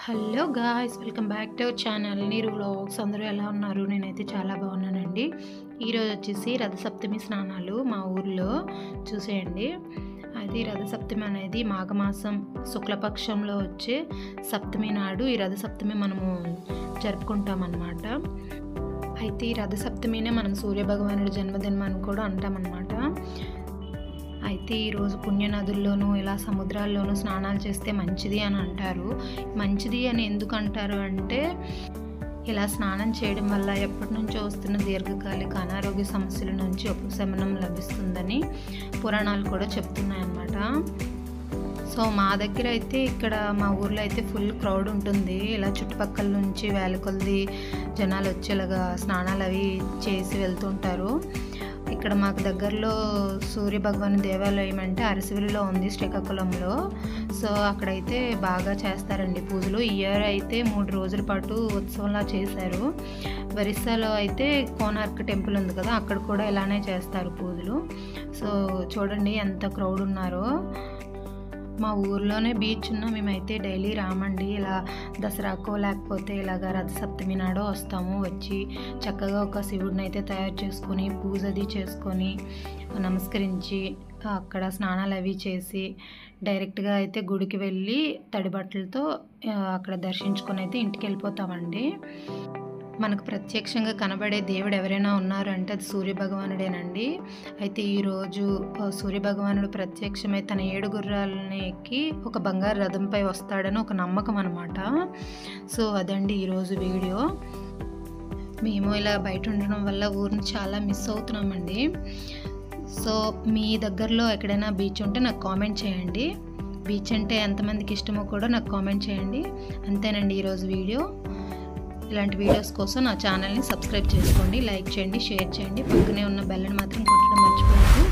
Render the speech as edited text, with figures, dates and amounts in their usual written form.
Hello guys, welcome back to our channel నీరు vlogs. అందరూ ఎలా ఉన్నారు? నేనైతే చాలా బాగున్నానండి. ఈరోజు వచ్చేసి రథసప్తమి స్నానాలు మా ఊర్లో చూసేయండి. అది రథసప్తమి అనేది మాఘమాసం శుక్లపక్షంలో వచ్చే సప్తమి నాడు ఈ రథసప్తమి మనము జరుపుకుంటామన్నమాట. అయితే ఈ రథసప్తమినే మనం సూర్యభగవానుడి జన్మదినం అని కూడా అంటామన్నమాట. అయితే ఈరోజు పుణ్యనదుల్లోనూ ఇలా సముద్రాల్లోనూ స్నానాలు చేస్తే మంచిది అని అంటారు. మంచిది అని ఎందుకు అంటారు అంటే, ఇలా స్నానం చేయడం వల్ల ఎప్పటి నుంచో వస్తున్న దీర్ఘకాలిక అనారోగ్య సమస్యల నుంచి ఉపశమనం లభిస్తుందని పురాణాలు కూడా చెప్తున్నాయన్నమాట. సో మా దగ్గర అయితే ఇక్కడ మా ఊర్లో అయితే ఫుల్ క్రౌడ్ ఉంటుంది. ఇలా చుట్టుపక్కల నుంచి వేల కొలది జనాలు వచ్చేలాగా స్నానాలు అవి చేసి వెళ్తుంటారు. ఇక్కడ మాకు దగ్గరలో సూర్య భగవాన్ దేవాలయం అంటే అరసివిలిలో ఉంది, శ్రీకాకుళంలో. సో అక్కడైతే బాగా చేస్తారండి పూజలు. ఈ ఇయర్ అయితే 3 రోజుల పాటు ఉత్సవంలా చేశారు. ఒరిస్సాలో అయితే కోనార్క్ టెంపుల్ ఉంది కదా, అక్కడ కూడా ఇలానే చేస్తారు పూజలు. సో చూడండి ఎంత క్రౌడ్ ఉన్నారో. మా ఊర్లోనే బీచ్ ఉన్నా మేమైతే డైలీ రామండి. ఇలా దసరాకో లేకపోతే ఇలాగ రథసప్తమి నాడో వస్తాము. వచ్చి చక్కగా ఒక శివుడిని అయితే తయారు చేసుకొని పూజ అది చేసుకొని నమస్కరించి అక్కడ స్నానాలు అవి చేసి డైరెక్ట్గా అయితే గుడికి వెళ్ళి తడి బట్టలతో అక్కడ దర్శించుకొని అయితే ఇంటికి వెళ్ళిపోతామండి. మనకు ప్రత్యక్షంగా కనబడే దేవుడు ఎవరైనా ఉన్నారంటే అది సూర్యభగవానుడేనండి. అయితే ఈరోజు సూర్యభగవానుడు ప్రత్యక్షమై తన 7 గుర్రాలని ఎక్కి ఒక బంగారు రథంపై వస్తాడని ఒక నమ్మకం అనమాట. సో అదండి ఈరోజు వీడియో. మేము ఇలా బయట ఉండడం వల్ల ఊరిని చాలా మిస్ అవుతున్నామండి. సో మీ దగ్గరలో ఎక్కడైనా బీచ్ ఉంటే నాకు కామెంట్ చేయండి. బీచ్ అంటే ఎంతమందికి ఇష్టమో కూడా నాకు కామెంట్ చేయండి. అంతేనండి ఈరోజు వీడియో. ఇలాంటి వీడియోస్ కోసం నా ఛానల్ని సబ్స్క్రైబ్ చేసుకోండి, లైక్ చేయండి, షేర్ చేయండి. పక్కనే ఉన్న బెల్ని మాత్రం కొట్టడం మర్చిపోవద్దు.